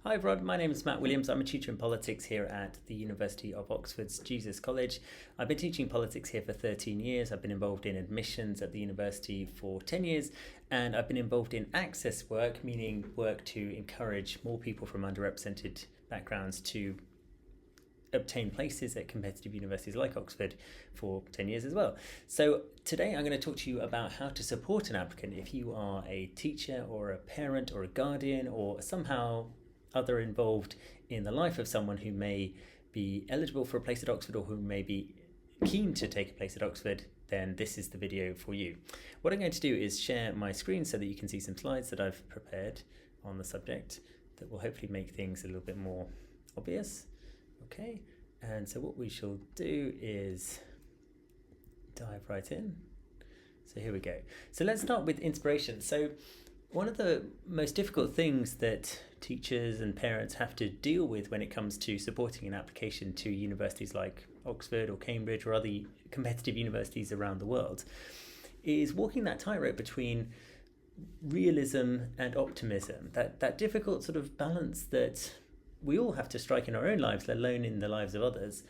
Hi everyone, my name is Matt Williams. I'm a tutor in politics here at the University of Oxford's Jesus College. I've been teaching politics here for 13 years. I've been involved in admissions at the university for 10 years, and I've been involved in access work, meaning work to encourage more people from underrepresented backgrounds to obtain places at competitive universities like Oxford for 10 years as well. So today I'm going to talk to you about how to support an applicant if you are a teacher or a parent or a guardian or somehow other involved in the life of someone who may be eligible for a place at Oxford or who may be keen to take a place at Oxford. Then this is the video for you. What I'm going to do is share my screen so that you can see some slides that I've prepared on the subject that will hopefully make things a little bit more obvious. Okay, and so what we shall do is dive right in. So here we go. So let's start with inspiration. So one of the most difficult things that teachers and parents have to deal with when it comes to supporting an application to universities like Oxford or Cambridge or other competitive universities around the world is walking that tightrope between realism and optimism, that difficult sort of balance that we all have to strike in our own lives, let alone in the lives of others,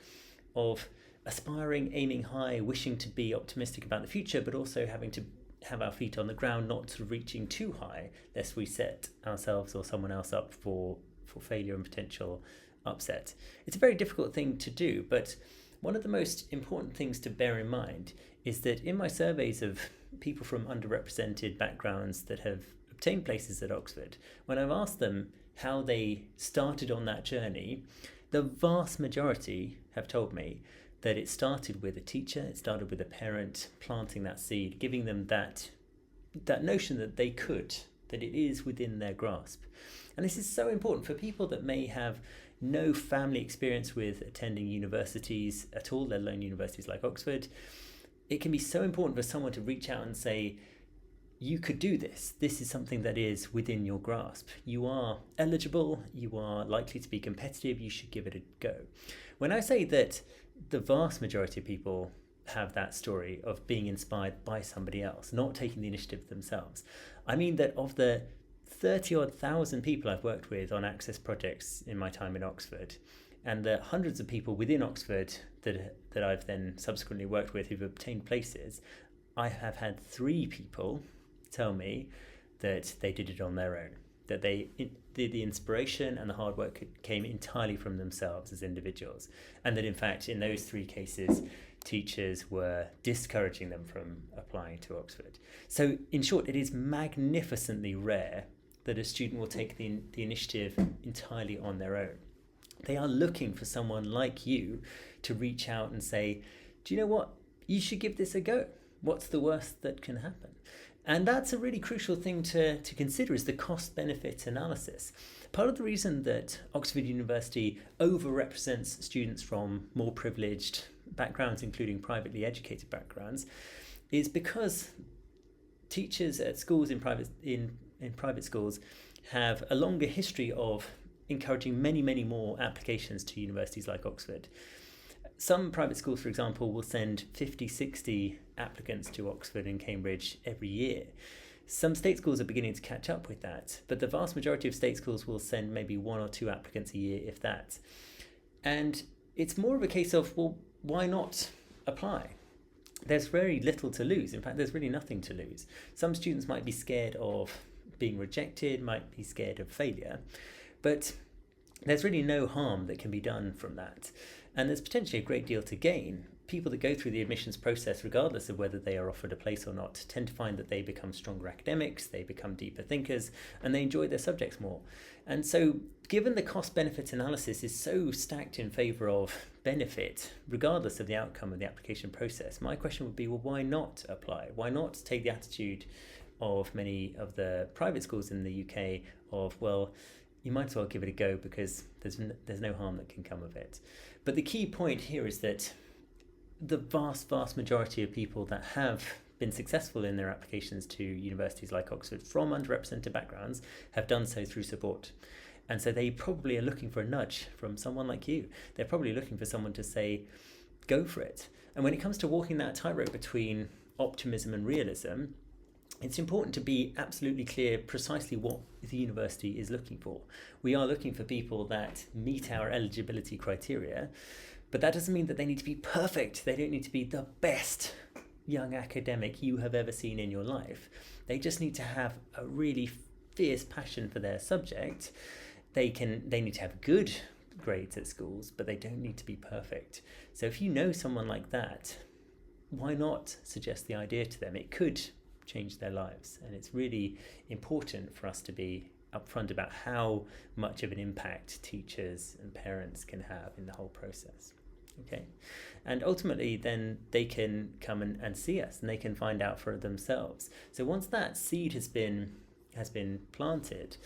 of aspiring, aiming high, wishing to be optimistic about the future, but also having to have our feet on the ground, not sort of reaching too high, lest we set ourselves or someone else up for failure and potential upset. It's a very difficult thing to do, but one of the most important things to bear in mind is that in my surveys of people from underrepresented backgrounds that have obtained places at Oxford, when I've asked them how they started on that journey, the vast majority have told me that it started with a teacher, it started with a parent planting that seed, giving them that notion that they could, that it is within their grasp. And this is so important for people that may have no family experience with attending universities at all, let alone universities like Oxford. It can be so important for someone to reach out and say, you could do this. This is something that is within your grasp. You are eligible, you are likely to be competitive, you should give it a go. When I say that the vast majority of people have that story of being inspired by somebody else, not taking the initiative themselves, I mean that of the 30-odd thousand people I've worked with on access projects in my time in Oxford, and the hundreds of people within Oxford that I've then subsequently worked with who've obtained places, I have had 3 people tell me that they did it on their own, that the inspiration and the hard work came entirely from themselves as individuals, and that in fact in those 3 cases teachers were discouraging them from applying to Oxford. So in short, it is magnificently rare that a student will take the initiative entirely on their own. They are looking for someone like you to reach out and say, do you know what, you should give this a go. What's the worst that can happen? And that's a really crucial thing to consider, is the cost-benefit analysis. Part of the reason that Oxford University overrepresents students from more privileged backgrounds, including privately educated backgrounds, is because teachers at schools in private schools have a longer history of encouraging many more applications to universities like Oxford. Some private schools, for example, will send 50, 60 applicants to Oxford and Cambridge every year. Some state schools are beginning to catch up with that, but the vast majority of state schools will send maybe 1 or 2 applicants a year, if that. And it's more of a case of, well, why not apply? There's very little to lose. In fact, there's really nothing to lose. Some students might be scared of being rejected, might be scared of failure, but there's really no harm that can be done from that. And there's potentially a great deal to gain. People that go through the admissions process, regardless of whether they are offered a place or not, tend to find that they become stronger academics, they become deeper thinkers, and they enjoy their subjects more. And so, given the cost-benefit analysis is so stacked in favour of benefit, regardless of the outcome of the application process, my question would be, well, why not apply? Why not take the attitude of many of the private schools in the UK of, well, you might as well give it a go because there's no harm that can come of it. But the key point here is that the vast majority of people that have been successful in their applications to universities like Oxford from underrepresented backgrounds have done so through support. And so they probably are looking for a nudge from someone like you. They're probably looking for someone to say, go for it. And when it comes to walking that tightrope between optimism and realism, it's important to be absolutely clear precisely what the university is looking for. We are looking for people that meet our eligibility criteria, but that doesn't mean that they need to be perfect. They don't need to be the best young academic you have ever seen in your life. They just need to have a really fierce passion for their subject. They need to have good grades at schools, but they don't need to be perfect. So if you know someone like that, why not suggest the idea to them? It could change their lives, and it's really important for us to be upfront about how much of an impact teachers and parents can have in the whole process. Okay, and ultimately then they can come and see us, and they can find out for themselves. So once that seed has been planted,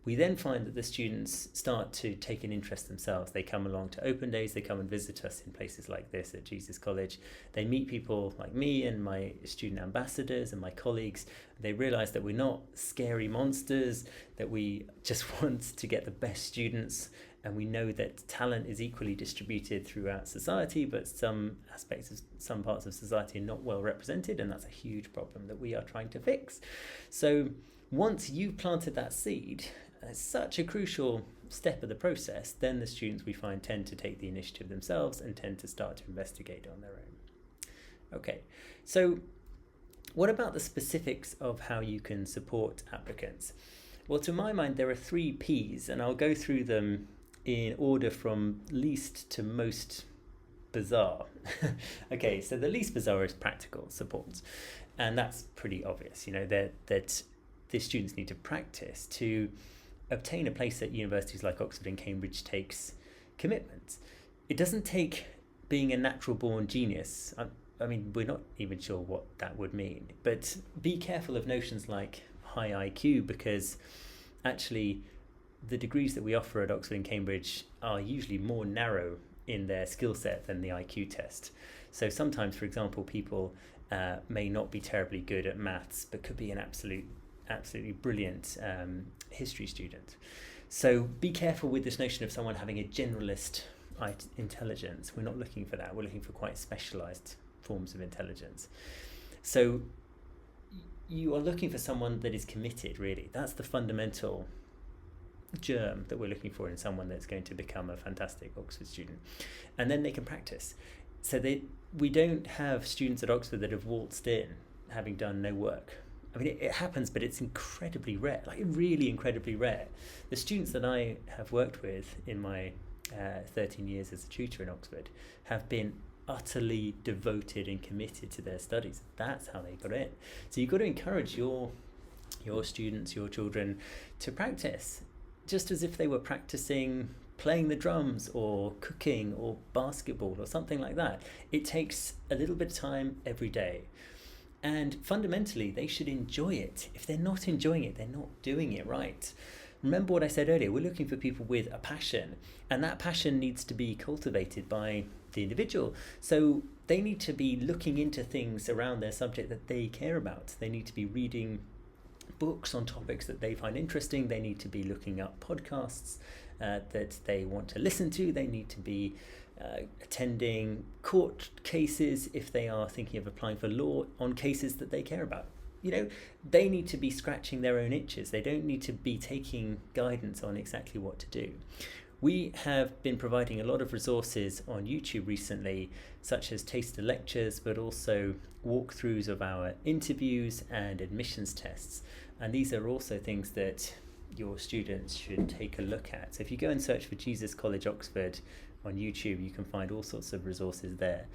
we then find that the students start to take an interest themselves. They come along to open days, they come and visit us in places like this at Jesus College. They meet people like me and my student ambassadors and my colleagues. They realise that we're not scary monsters, that we just want to get the best students, and we know that talent is equally distributed throughout society, but some aspects of some parts of society are not well represented, and that's a huge problem that we are trying to fix. So once you've planted that seed, it's such a crucial step of the process, then the students, we find, tend to take the initiative themselves and tend to start to investigate on their own. Okay, so what about the specifics of how you can support applicants? Well, to my mind, there are 3 Ps, and I'll go through them in order from least to most bizarre. Okay, so the least bizarre is practical support, and that's pretty obvious, that the students need to practice. To obtain a place at universities like Oxford and Cambridge takes commitment. It doesn't take being a natural born genius. I mean, we're not even sure what that would mean, but be careful of notions like high IQ, because actually the degrees that we offer at Oxford and Cambridge are usually more narrow in their skill set than the IQ test. So sometimes, for example, people may not be terribly good at maths, but could be an absolutely brilliant history student. So be careful with this notion of someone having a generalist intelligence. We're not looking for that. We're looking for quite specialized forms of intelligence. So you are looking for someone that is committed, really. That's the fundamental germ that we're looking for in someone that's going to become a fantastic Oxford student. And then they can practice. So we don't have students at Oxford that have waltzed in having done no work. I mean, it happens, but it's incredibly rare, like really incredibly rare. The students that I have worked with in my 13 years as a tutor in Oxford have been utterly devoted and committed to their studies. That's how they got in. So you've got to encourage your students, your children, to practice, just as if they were practicing playing the drums or cooking or basketball or something like that. It takes a little bit of time every day. And fundamentally, they should enjoy it. If they're not enjoying it, they're not doing it right. Remember what I said earlier, we're looking for people with a passion, and that passion needs to be cultivated by the individual. So they need to be looking into things around their subject that they care about. They need to be reading books on topics that they find interesting. They need to be looking up podcasts that they want to listen to. They need to be attending court cases if they are thinking of applying for law on cases that they care about. They need to be scratching their own itches. They don't need to be taking guidance on exactly what to do. We have been providing a lot of resources on YouTube recently, such as taster lectures, but also walkthroughs of our interviews and admissions tests. And these are also things that your students should take a look at. So if you go and search for Jesus College Oxford on YouTube, you can find all sorts of resources there.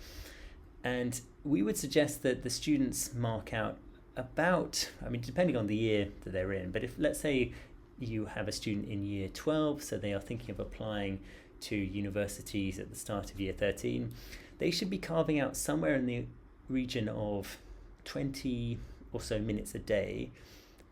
And we would suggest that the students mark out about, depending on the year that they're in, but if, let's say, you have a student in year 12, so they are thinking of applying to universities at the start of year 13, they should be carving out somewhere in the region of 20 or so minutes a day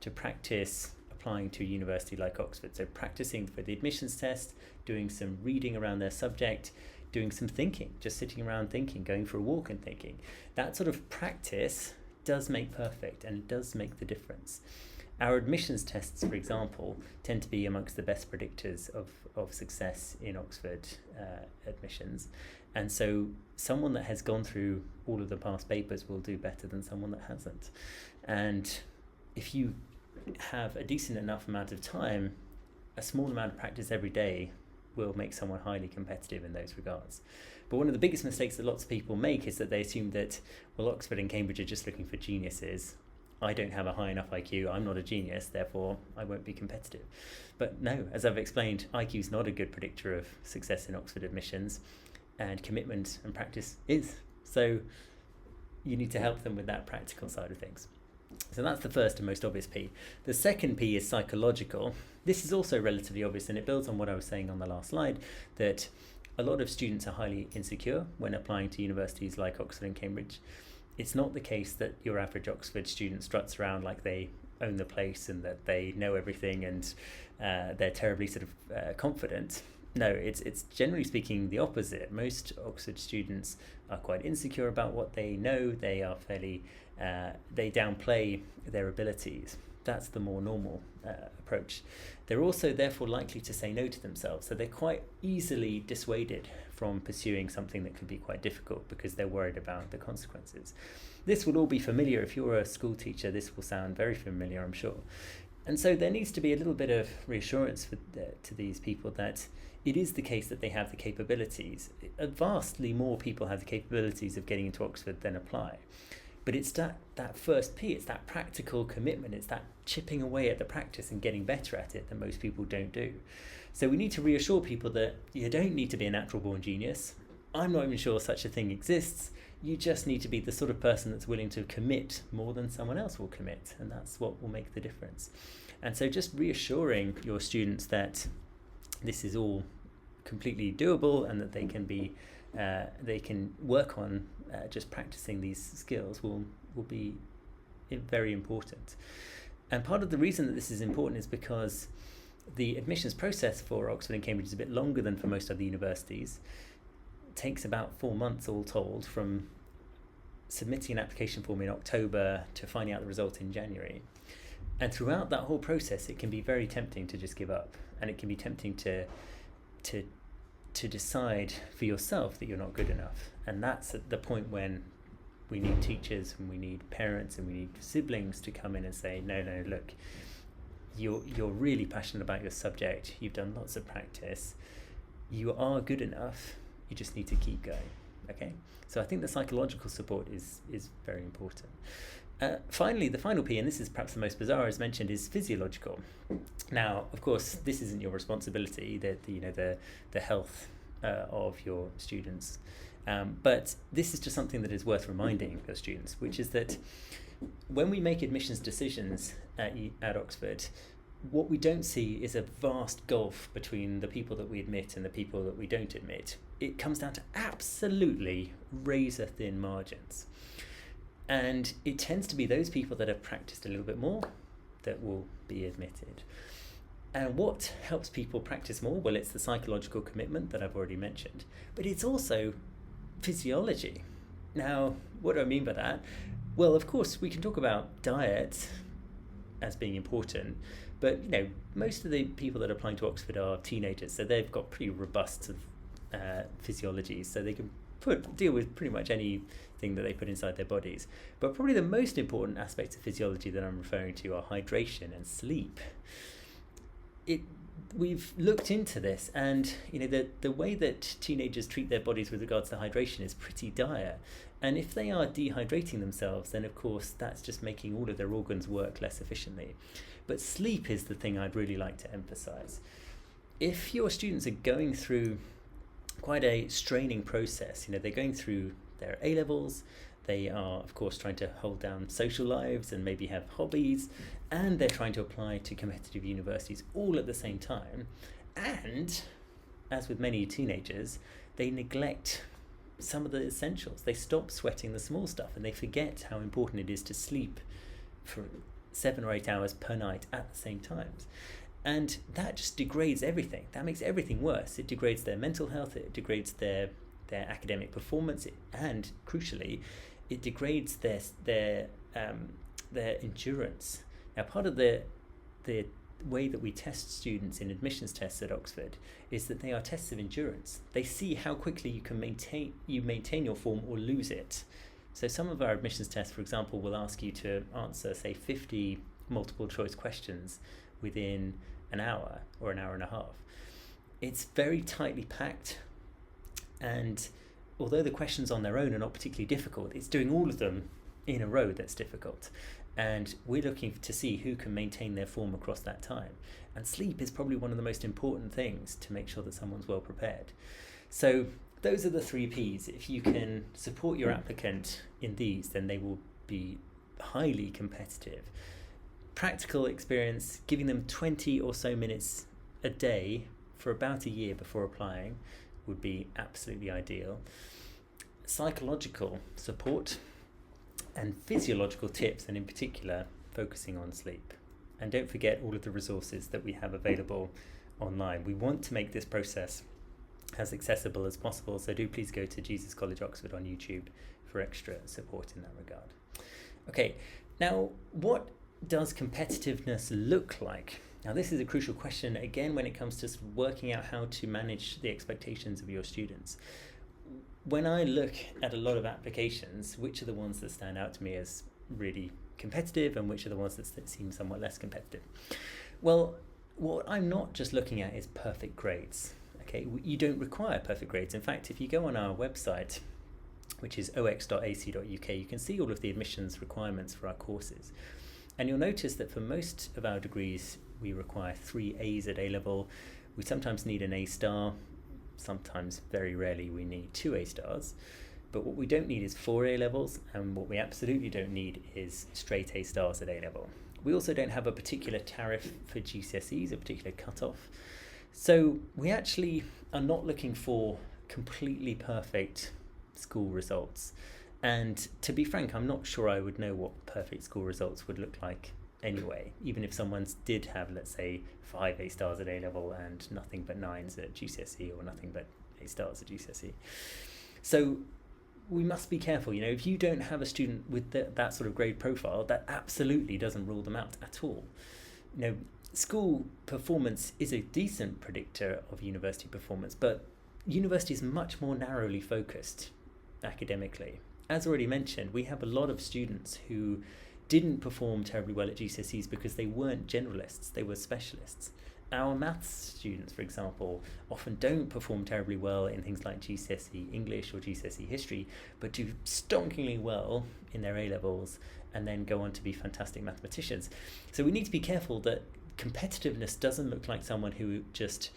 to practice applying to a university like Oxford. So practicing for the admissions test, doing some reading around their subject, doing some thinking, just sitting around thinking, going for a walk and thinking. That sort of practice does make perfect and does make the difference. Our admissions tests, for example, tend to be amongst the best predictors of success in Oxford admissions. And so someone that has gone through all of the past papers will do better than someone that hasn't. And if you have a decent enough amount of time, a small amount of practice every day will make someone highly competitive in those regards. But one of the biggest mistakes that lots of people make is that they assume that, well, Oxford and Cambridge are just looking for geniuses. I don't have a high enough IQ, I'm not a genius, therefore I won't be competitive. But no, as I've explained, IQ is not a good predictor of success in Oxford admissions, and commitment and practice is. So you need to help them with that practical side of things. So that's the first and most obvious P. The second P is psychological. This is also relatively obvious, and it builds on what I was saying on the last slide, that a lot of students are highly insecure when applying to universities like Oxford and Cambridge. It's not the case that your average Oxford student struts around like they own the place and that they know everything and they're terribly sort of confident. No, it's generally speaking the opposite. Most Oxford students are quite insecure about what they know. They are fairly, they downplay their abilities. That's the more normal approach. They're also therefore likely to say no to themselves. So they're quite easily dissuaded from pursuing something that could be quite difficult because they're worried about the consequences. This will all be familiar. If you're a school teacher, this will sound very familiar, I'm sure. And so there needs to be a little bit of reassurance to these people that it is the case that they have the capabilities. Vastly more people have the capabilities of getting into Oxford than apply. But it's that first P, it's that practical commitment, it's that chipping away at the practice and getting better at it that most people don't do. So we need to reassure people that you don't need to be a natural born genius. I'm not even sure such a thing exists. You just need to be the sort of person that's willing to commit more than someone else will commit, and that's what will make the difference. And so just reassuring your students that this is all completely doable and that they can work on just practicing these skills will be very important. And part of the reason that this is important is because the admissions process for Oxford and Cambridge is a bit longer than for most other universities. It takes about 4 months all told, from submitting an application form in October to finding out the result in January. And throughout that whole process, it can be very tempting to just give up, and it can be tempting to decide for yourself that you're not good enough. And that's at the point when we need teachers and we need parents and we need siblings to come in and say, no, look, you're really passionate about your subject, you've done lots of practice, you are good enough, you just need to keep going. Okay, so I think the psychological support is very important. Finally, the final P, and this is perhaps the most bizarre, as mentioned, is physiological. Now, of course, this isn't your responsibility, the health of your students, but this is just something that is worth reminding your students, which is that when we make admissions decisions at Oxford, what we don't see is a vast gulf between the people that we admit and the people that we don't admit. It comes down to absolutely razor-thin margins. And it tends to be those people that have practiced a little bit more that will be admitted. And what helps people practice more? Well, it's the psychological commitment that I've already mentioned, but it's also physiology. Now, what do I mean by that? Well, of course, we can talk about diet as being important, but most of the people that are applying to Oxford are teenagers, so they've got pretty robust physiology, so they can deal with pretty much anything that they put inside their bodies. But probably the most important aspects of physiology that I'm referring to are hydration and sleep. We've looked into this, and the way that teenagers treat their bodies with regards to hydration is pretty dire. And if they are dehydrating themselves, then of course that's just making all of their organs work less efficiently. But sleep is the thing I'd really like to emphasize. If your students are going through quite a straining process, they're going through their A-levels, they are of course trying to hold down social lives and maybe have hobbies, and they're trying to apply to competitive universities all at the same time, and as with many teenagers, they neglect some of the essentials. They stop sweating the small stuff and they forget how important it is to sleep for 7 or 8 hours per night at the same times. And that just degrades everything. That makes everything worse. It degrades their mental health, it degrades their academic performance, and crucially, it degrades their endurance. Now, part of the way that we test students in admissions tests at Oxford is that they are tests of endurance. They see how quickly you can maintain your form or lose it. So some of our admissions tests, for example, will ask you to answer, say, 50 multiple choice questions within an hour or an hour and a half. It's very tightly packed, and although the questions on their own are not particularly difficult, it's doing all of them in a row that's difficult. And we're looking to see who can maintain their form across that time. And sleep is probably one of the most important things to make sure that someone's well prepared. So those are the 3 Ps. If you can support your applicant in these, then they will be highly competitive. Practical experience, giving them 20 or so minutes a day for about a year before applying would be absolutely ideal. Psychological support and physiological tips, and in particular focusing on sleep. And don't forget all of the resources that we have available online. We want to make this process as accessible as possible, so do please go to Jesus College Oxford on YouTube for extra support in that regard. Okay, now what does competitiveness look like? Now this is a crucial question again when it comes to working out how to manage the expectations of your students. When I look at a lot of applications, which are the ones that stand out to me as really competitive and which are the ones that seem somewhat less competitive? Well, what I'm not just looking at is perfect grades. Okay, you don't require perfect grades. In fact, if you go on our website, which is ox.ac.uk, you can see all of the admissions requirements for our courses. And you'll notice that for most of our degrees, we require 3 A's at A-level. We sometimes need an A star. Sometimes, very rarely, we need 2 A stars. But what we don't need is 4 A levels, and what we absolutely don't need is straight A stars at A level. We also don't have a particular tariff for GCSEs, a particular cutoff. So we actually are not looking for completely perfect school results. And to be frank, I'm not sure I would know what perfect school results would look like anyway, even if someone did have, let's say, 5 A stars at A level and nothing but 9s at GCSE, or nothing but A stars at GCSE. So we must be careful. If you don't have a student with that sort of grade profile, that absolutely doesn't rule them out at all. School performance is a decent predictor of university performance, but university is much more narrowly focused academically. As already mentioned, we have a lot of students who didn't perform terribly well at GCSEs because they weren't generalists, they were specialists. Our maths students, for example, often don't perform terribly well in things like GCSE English or GCSE History, but do stonkingly well in their A-levels and then go on to be fantastic mathematicians. So we need to be careful that competitiveness doesn't look like someone who just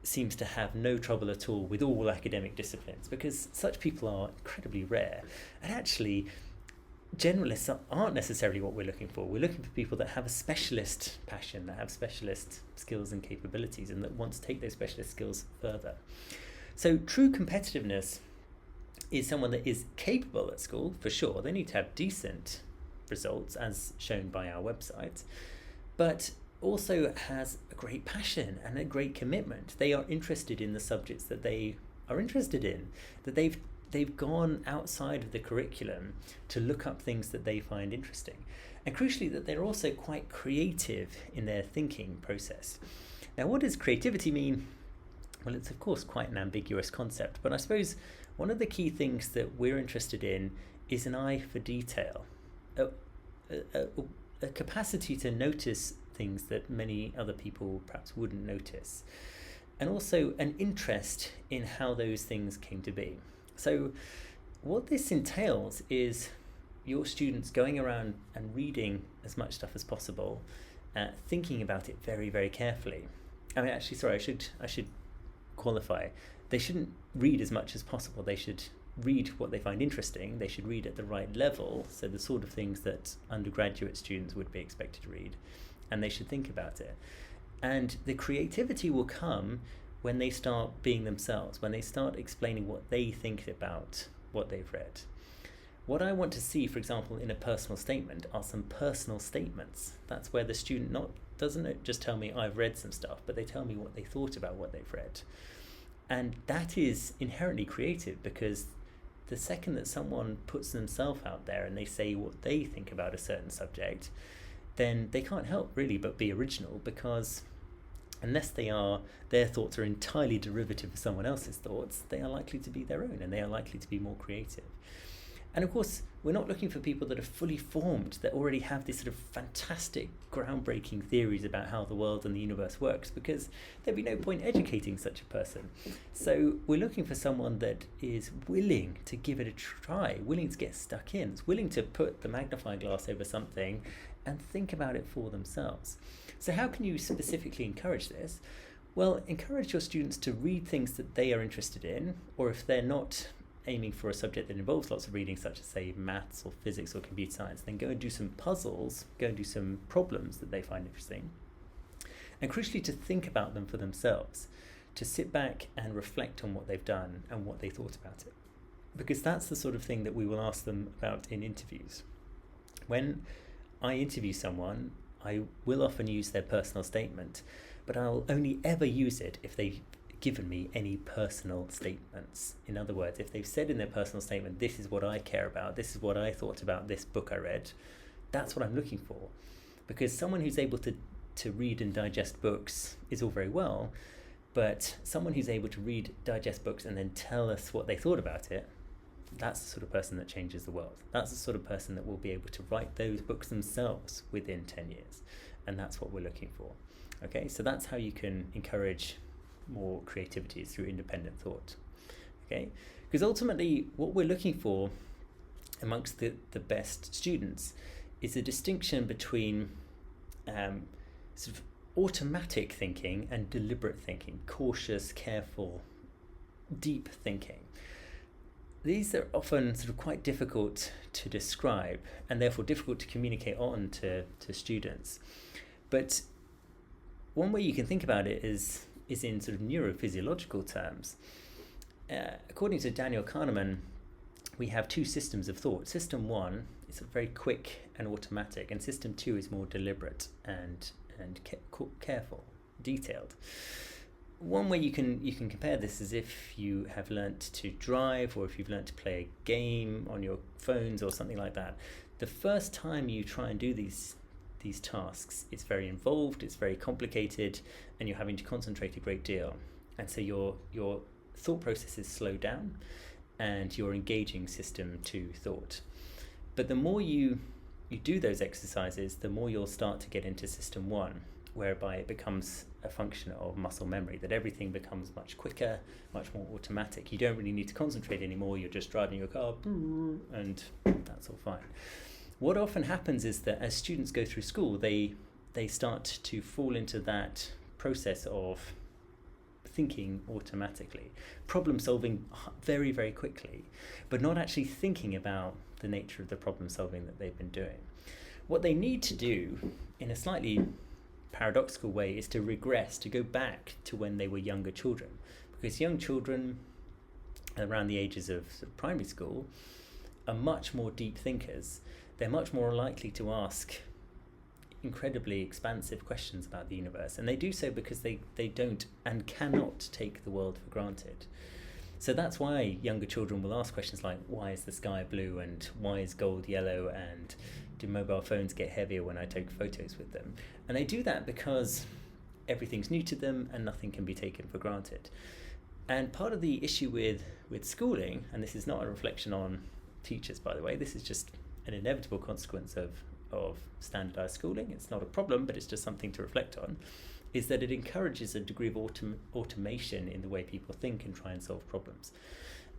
seems to have no trouble at all with all academic disciplines, because such people are incredibly rare. And actually, generalists aren't necessarily what we're looking for. We're looking for people that have a specialist passion, that have specialist skills and capabilities, and that want to take those specialist skills further. So true competitiveness is someone that is capable at school, for sure. They need to have decent results, as shown by our website, but also has a great passion and a great commitment. They are interested in the subjects that they are interested in, that they've gone outside of the curriculum to look up things that they find interesting. And crucially, that they're also quite creative in their thinking process. Now, what does creativity mean? Well, it's of course quite an ambiguous concept, but I suppose one of the key things that we're interested in is an eye for detail, a capacity to notice things that many other people perhaps wouldn't notice, and also an interest in how those things came to be. So what this entails is your students going around and reading as much stuff as possible, thinking about it very, very carefully. I should qualify. They shouldn't read as much as possible. They should read what they find interesting. They should read at the right level, so the sort of things that undergraduate students would be expected to read, and they should think about it. And the creativity will come when they start being themselves, when they start explaining what they think about what they've read. What I want to see, for example, in a personal statement are some personal statements. That's where the student doesn't just tell me I've read some stuff, but they tell me what they thought about what they've read. And that is inherently creative, because the second that someone puts themselves out there and they say what they think about a certain subject, then they can't help really but be original, because unless their thoughts are entirely derivative of someone else's thoughts, they are likely to be their own, and they are likely to be more creative. And of course, we're not looking for people that are fully formed, that already have these sort of fantastic, groundbreaking theories about how the world and the universe works, because there'd be no point educating such a person. So we're looking for someone that is willing to give it a try, willing to get stuck in, is willing to put the magnifying glass over something and think about it for themselves. So how can you specifically encourage this? Well, encourage your students to read things that they are interested in, or if they're not aiming for a subject that involves lots of reading, such as, say, maths or physics or computer science, then go and do some puzzles, go and do some problems that they find interesting. And crucially, to think about them for themselves, to sit back and reflect on what they've done and what they thought about it. Because that's the sort of thing that we will ask them about in interviews. When I interview someone, I will often use their personal statement, but I'll only ever use it if they've given me any personal statements. In other words, if they've said in their personal statement, this is what I care about, this is what I thought about this book I read, that's what I'm looking for. Because someone who's able to read and digest books is all very well, but someone who's able to read, digest books and then tell us what they thought about it, that's the sort of person that changes the world. That's the sort of person that will be able to write those books themselves within 10 years. And that's what we're looking for. Okay, so that's how you can encourage more creativity, is through independent thought. Okay, because ultimately what we're looking for amongst the best students is a distinction between sort of automatic thinking and deliberate thinking, cautious, careful, deep thinking. These are often sort of quite difficult to describe and therefore difficult to communicate on to students. But one way you can think about it is in sort of neurophysiological terms. According to Daniel Kahneman, we have two systems of thought. System 1 is very quick and automatic, and system 2 is more deliberate and careful, detailed. One way you can compare this is if you have learnt to drive, or if you've learnt to play a game on your phones or something like that. The first time you try and do these tasks, it's very involved, it's very complicated, and you're having to concentrate a great deal. And so your thought processes slow down and you're engaging system 2 thought. But the more you do those exercises, the more you'll start to get into system 1, whereby it becomes a function of muscle memory, that everything becomes much quicker, much more automatic. You don't really need to concentrate anymore, you're just driving your car and that's all fine. What often happens is that as students go through school, they start to fall into that process of thinking automatically, problem solving very, very quickly, but not actually thinking about the nature of the problem solving that they've been doing. What they need to do, in a slightly paradoxical way, is to regress, to go back to when they were younger children, because young children around the ages of primary school are much more deep thinkers. They're much more likely to ask incredibly expansive questions about the universe, and they do so because they don't and cannot take the world for granted. So that's why younger children will ask questions like, why is the sky blue, and why is gold yellow, and do mobile phones get heavier when I take photos with them? And they do that because everything's new to them and nothing can be taken for granted. And part of the issue with schooling, and this is not a reflection on teachers, by the way, this is just an inevitable consequence of standardized schooling. It's not a problem, but it's just something to reflect on, is that it encourages a degree of automation in the way people think and try and solve problems.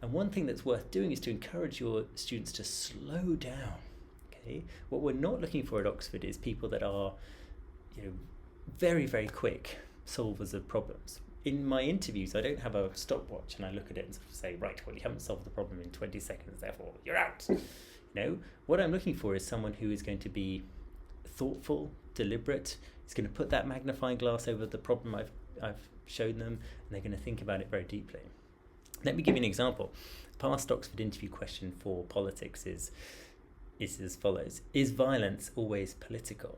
And one thing that's worth doing is to encourage your students to slow down. Okay, what we're not looking for at Oxford is people that are, very, very quick solvers of problems. In my interviews, I don't have a stopwatch and I look at it and sort of say, right, well, you haven't solved the problem in 20 seconds, therefore you're out. No, what I'm looking for is someone who is going to be thoughtful, deliberate, is going to put that magnifying glass over the problem I've shown them, and they're going to think about it very deeply. Let me give you an example. Past Oxford interview question for politics is as follows: is violence always political?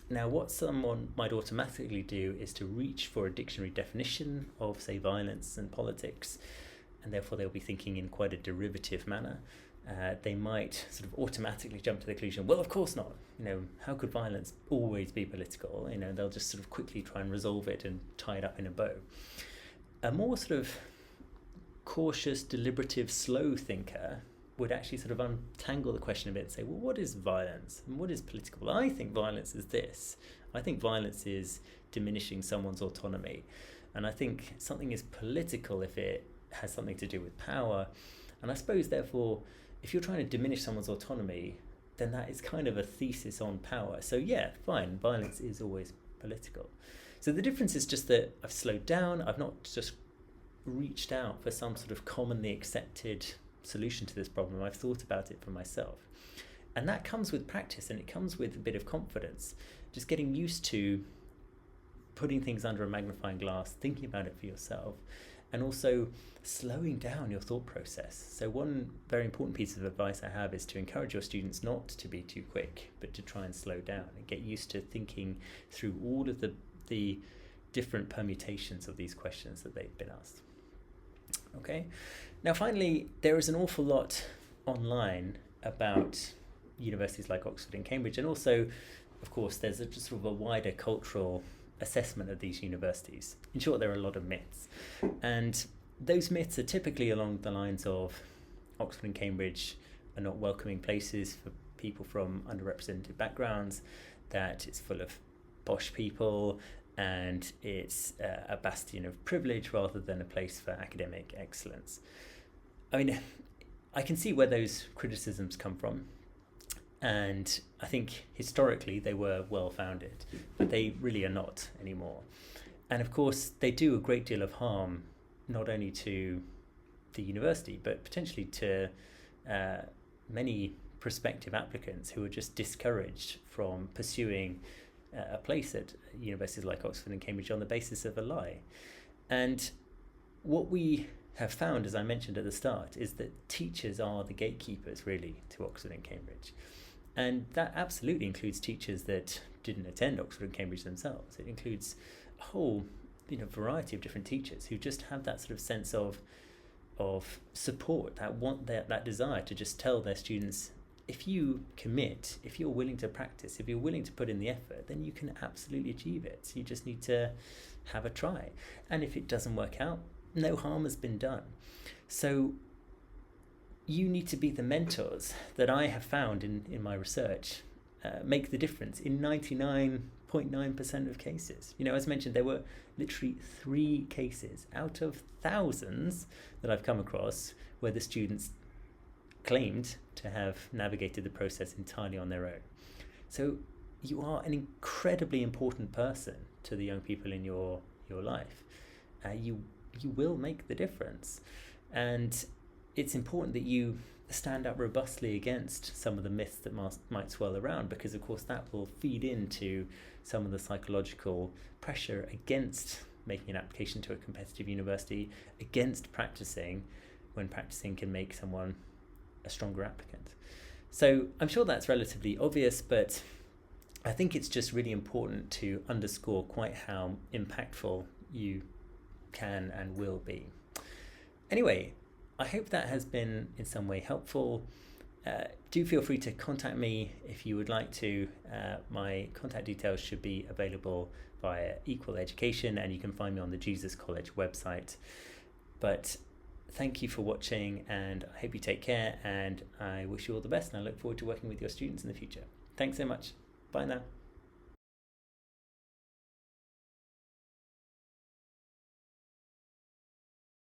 Now, what someone might automatically do is to reach for a dictionary definition of, say, violence and politics, and therefore they'll be thinking in quite a derivative manner. They might sort of automatically jump to the conclusion, well, of course not. How could violence always be political? They'll just sort of quickly try and resolve it and tie it up in a bow. A more sort of cautious, deliberative, slow thinker would actually sort of untangle the question a bit and say, well, what is violence and what is political? I think violence is this. I think violence is diminishing someone's autonomy. And I think something is political if it has something to do with power. And I suppose, therefore, if you're trying to diminish someone's autonomy, then that is kind of a thesis on power. So yeah, fine, violence is always political. So the difference is just that I've slowed down. I've not just reached out for some sort of commonly accepted solution to this problem. I've thought about it for myself. And that comes with practice, and it comes with a bit of confidence. Just getting used to putting things under a magnifying glass, thinking about it for yourself, and also slowing down your thought process. So one very important piece of advice I have is to encourage your students not to be too quick, but to try and slow down and get used to thinking through all of the different permutations of these questions that they've been asked. Okay. Now, finally, there is an awful lot online about universities like Oxford and Cambridge, and also, of course, there's just sort of a wider cultural assessment of these universities. In short, there are a lot of myths, and those myths are typically along the lines of Oxford and Cambridge are not welcoming places for people from underrepresented backgrounds, that it's full of posh people, and it's a bastion of privilege rather than a place for academic excellence. I mean, I can see where those criticisms come from, and I think historically they were well-founded, but they really are not anymore. And of course, they do a great deal of harm, not only to the university, but potentially to many prospective applicants who are just discouraged from pursuing a place at universities like Oxford and Cambridge on the basis of a lie. And what we have found, as I mentioned at the start, is that teachers are the gatekeepers really to Oxford and Cambridge. And that absolutely includes teachers that didn't attend Oxford and Cambridge themselves. It includes a whole variety of different teachers who just have that sort of sense of support, that desire to just tell their students, if you commit, if you're willing to practice, if you're willing to put in the effort, then you can absolutely achieve it. You just need to have a try. And if it doesn't work out, no harm has been done. So you need to be the mentors that I have found in my research make the difference in 99.9% of cases. As mentioned, there were literally 3 cases out of thousands that I've come across where the students claimed to have navigated the process entirely on their own. So you are an incredibly important person to the young people in your life. You will make the difference, and it's important that you stand up robustly against some of the myths that might swirl around, because of course that will feed into some of the psychological pressure against making an application to a competitive university, against practicing, when practicing can make someone a stronger applicant. So I'm sure that's relatively obvious, but I think it's just really important to underscore quite how impactful you can and will be. Anyway, I hope that has been in some way helpful. Do feel free to contact me if you would like to. My contact details should be available via Equal Education, and you can find me on the Jesus College website. But thank you for watching, and I hope you take care, and I wish you all the best, and I look forward to working with your students in the future. Thanks so much. Bye now.